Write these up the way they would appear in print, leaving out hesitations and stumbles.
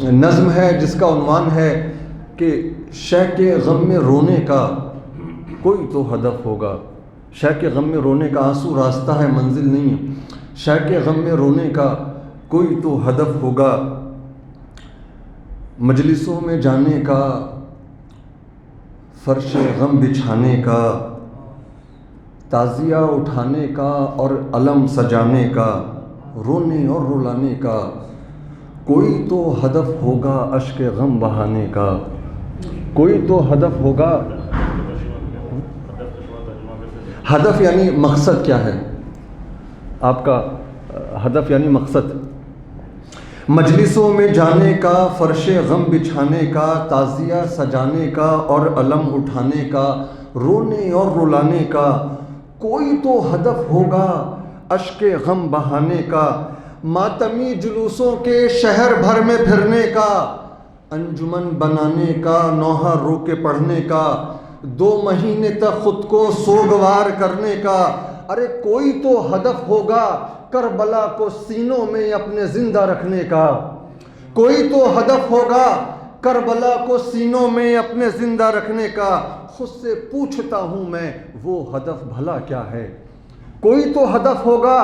نظم ہے جس کا عنوان ہے کہ شے کے غم میں رونے کا کوئی تو ہدف ہوگا. شے کے غم میں رونے کا آنسو راستہ ہے منزل نہیں ہے. شے کے غم میں رونے کا کوئی تو ہدف ہوگا. مجلسوں میں جانے کا، فرش غم بچھانے کا، تعزیہ اٹھانے کا اور علم سجانے کا، رونے اور رلانے کا کوئی تو ہدف ہوگا. اشک غم بہانے کا کوئی تو ہدف ہوگا. ہدف یعنی مقصد کیا ہے آپ کا؟ ہدف یعنی مقصد. مجلسوں میں جانے کا، فرش غم بچھانے کا، تعزیہ سجانے کا اور علم اٹھانے کا، رونے اور رلانے کا کوئی تو ہدف ہوگا. اشک غم بہانے کا، ماتمی جلوسوں کے شہر بھر میں پھرنے کا، انجمن بنانے کا، نوحہ رو کے پڑھنے کا، 2 مہینے تک خود کو سوگوار کرنے کا. ارے کوئی تو ہدف ہوگا کربلا کو سینوں میں اپنے زندہ رکھنے کا. کوئی تو ہدف ہوگا کربلا کو سینوں میں اپنے زندہ رکھنے کا. خود سے پوچھتا ہوں میں وہ ہدف بھلا کیا ہے. کوئی تو ہدف ہوگا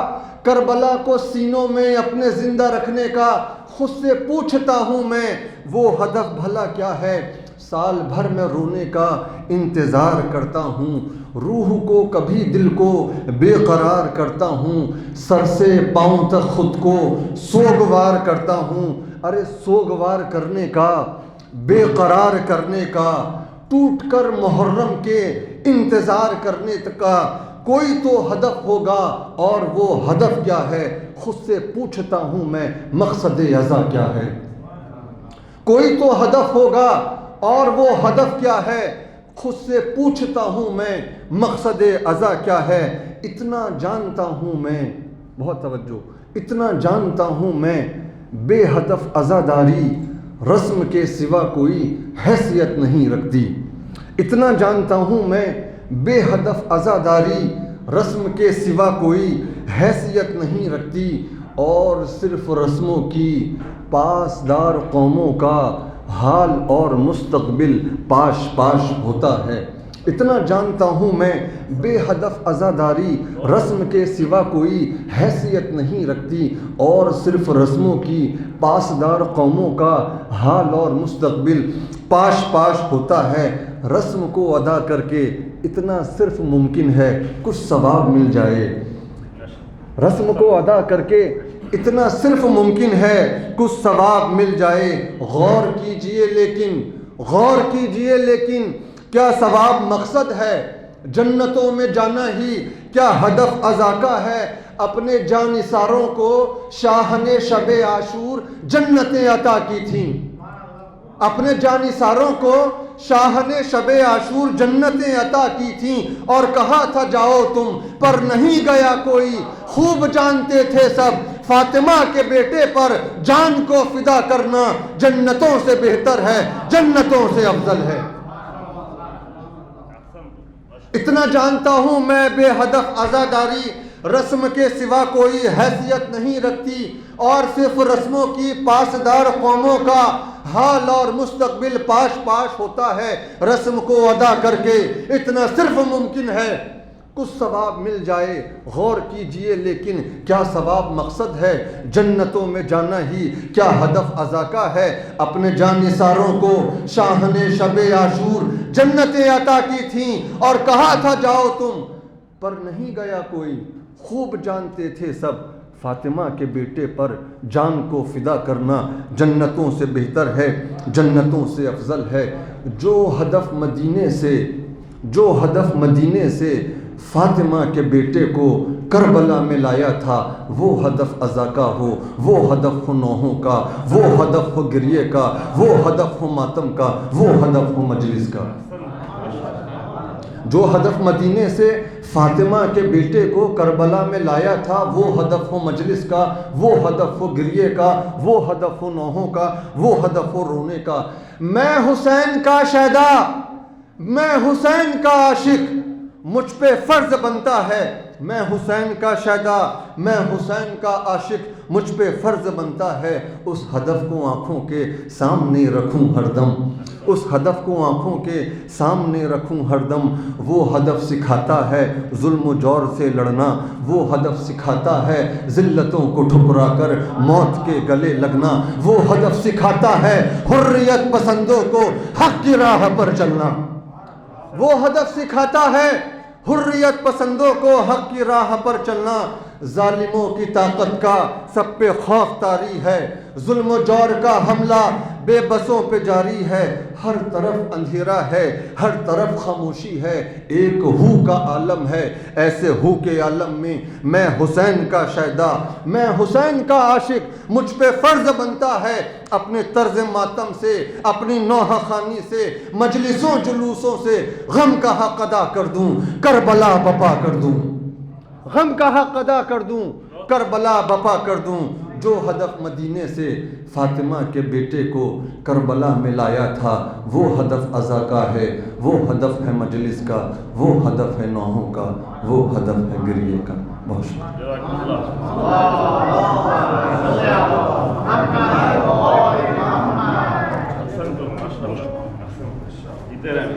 کربلا کو سینوں میں اپنے زندہ رکھنے کا. خود سے پوچھتا ہوں میں وہ ہدف بھلا کیا ہے. سال بھر میں رونے کا انتظار کرتا ہوں، روح کو کبھی دل کو بے قرار کرتا ہوں، سر سے پاؤں تک خود کو سوگوار کرتا ہوں. ارے سوگوار کرنے کا، بے قرار کرنے کا، ٹوٹ کر محرم کے انتظار کرنے کا کوئی تو ہدف ہوگا. اور وہ ہدف کیا ہے خود سے پوچھتا ہوں میں، مقصد ازا کیا ہے. کوئی تو ہدف ہوگا اور وہ ہدف کیا ہے خود سے پوچھتا ہوں میں، مقصد ازا کیا ہے. اتنا جانتا ہوں میں، بہت توجہ، اتنا جانتا ہوں میں بے ہدف عزاداری رسم کے سوا کوئی حیثیت نہیں رکھتی. اتنا جانتا ہوں میں بے ہدف عزاداری رسم کے سوا کوئی حیثیت نہیں رکھتی. اور صرف رسموں کی پاسدار قوموں کا حال اور مستقبل پاش پاش ہوتا ہے. اتنا جانتا ہوں میں بے ہدف عزاداری رسم کے سوا کوئی حیثیت نہیں رکھتی. اور صرف رسموں کی پاسدار قوموں کا حال اور مستقبل پاش پاش ہوتا ہے. رسم کو ادا کر کے اتنا صرف ممکن ہے کچھ ثواب مل جائے. رسم کو ادا کر کے اتنا صرف ممکن ہے کچھ ثواب مل جائے. غور کیجئے لیکن کیا ثواب مقصد ہے؟ جنتوں میں جانا ہی کیا ہدف ازا کا ہے؟ اپنے جانثاروں کو شاہ نے شب عاشور جنتیں عطا کی تھیں. اپنے جانثاروں کو شاہ نے شب عاشور جنتیں عطا کی تھیں اور کہا تھا جاؤ تم، پر نہیں گیا کوئی. خوب جانتے تھے سب فاطمہ کے بیٹے پر جان کو فدا کرنا جنتوں سے بہتر ہے، جنتوں سے افضل ہے. اتنا جانتا ہوں میں بے ہدف عزاداری رسم کے سوا کوئی حیثیت نہیں رکھتی. اور صرف رسموں کی پاسدار قوموں کا حال اور مستقبل پاش پاش ہوتا ہے. رسم کو ادا کر کے اتنا صرف ممکن ہے کچھ ثواب مل جائے. غور کیجئے لیکن کیا ثواب مقصد ہے؟ جنتوں میں جانا ہی کیا ہدف ازا کا ہے؟ اپنے جانثاروں کو شاہ نے شب عاشور جنتیں عطا کی تھیں اور کہا تھا جاؤ تم، پر نہیں گیا کوئی. خوب جانتے تھے سب فاطمہ کے بیٹے پر جان کو فدا کرنا جنتوں سے بہتر ہے، جنتوں سے افضل ہے. جو ہدف مدینے سے فاطمہ کے بیٹے کو کربلا میں لایا تھا، وہ ہدف ازا کا ہو، وہ ہدف ہو نوحوں کا، وہ ہدف ہو گریے کا، وہ ہدف ہو ماتم کا، وہ ہدف ہو مجلس کا. جو ہدف مدینے سے فاطمہ کے بیٹے کو کربلا میں لایا تھا، وہ ہدف ہو مجلس کا، وہ ہدف ہو گریے کا، وہ ہدف ہو نوحوں کا، وہ ہدف ہو رونے کا. میں حسین کا شیدا، میں حسین کا عاشق، مجھ پہ فرض بنتا ہے میں حسین کا شیدا، میں حسین کا عاشق، مجھ پہ فرض بنتا ہے اس ہدف کو آنکھوں کے سامنے رکھوں ہر دم، اس ہدف کو آنکھوں کے سامنے رکھوں ہر دم۔ وہ ہدف سکھاتا ہے ظلم و جور سے لڑنا، وہ ہدف سکھاتا ہے ذلتوں کو ٹھکرا کر موت کے گلے لگنا، وہ ہدف سکھاتا ہے حریت پسندوں کو حق کی راہ پر چلنا، وہ ہدف سکھاتا ہے حریت پسندوں کو حق کی راہ پر چلنا۔ ظالموں کی طاقت کا سب پہ خوف طاری ہے، ظلم و جور کا حملہ بے بسوں پہ جاری ہے، ہر طرف اندھیرا ہے، ہر طرف خاموشی ہے، ایک ہو کا عالم ہے، ایسے ہو کے عالم میں میں حسین کا شیدا، میں حسین کا عاشق، مجھ پہ فرض بنتا ہے اپنے طرز ماتم سے، اپنی نوحہ خوانی سے، مجلسوں جلوسوں سے غم کا حق ادا کر دوں، کربلا بپا کر دوں، غم کا حق ادا کر دوں، کربلا بپا کر دوں۔ جو ہدف مدینے سے فاطمہ کے بیٹے کو کربلا میں لایا تھا، وہ ہدف عزا کا ہے، وہ ہدف ہے مجلس کا، وہ ہدف ہے نوحوں کا، وہ ہدف ہے گریے کا۔ بہت شکریہ۔ Ahsantum, maşallah. Gidelim.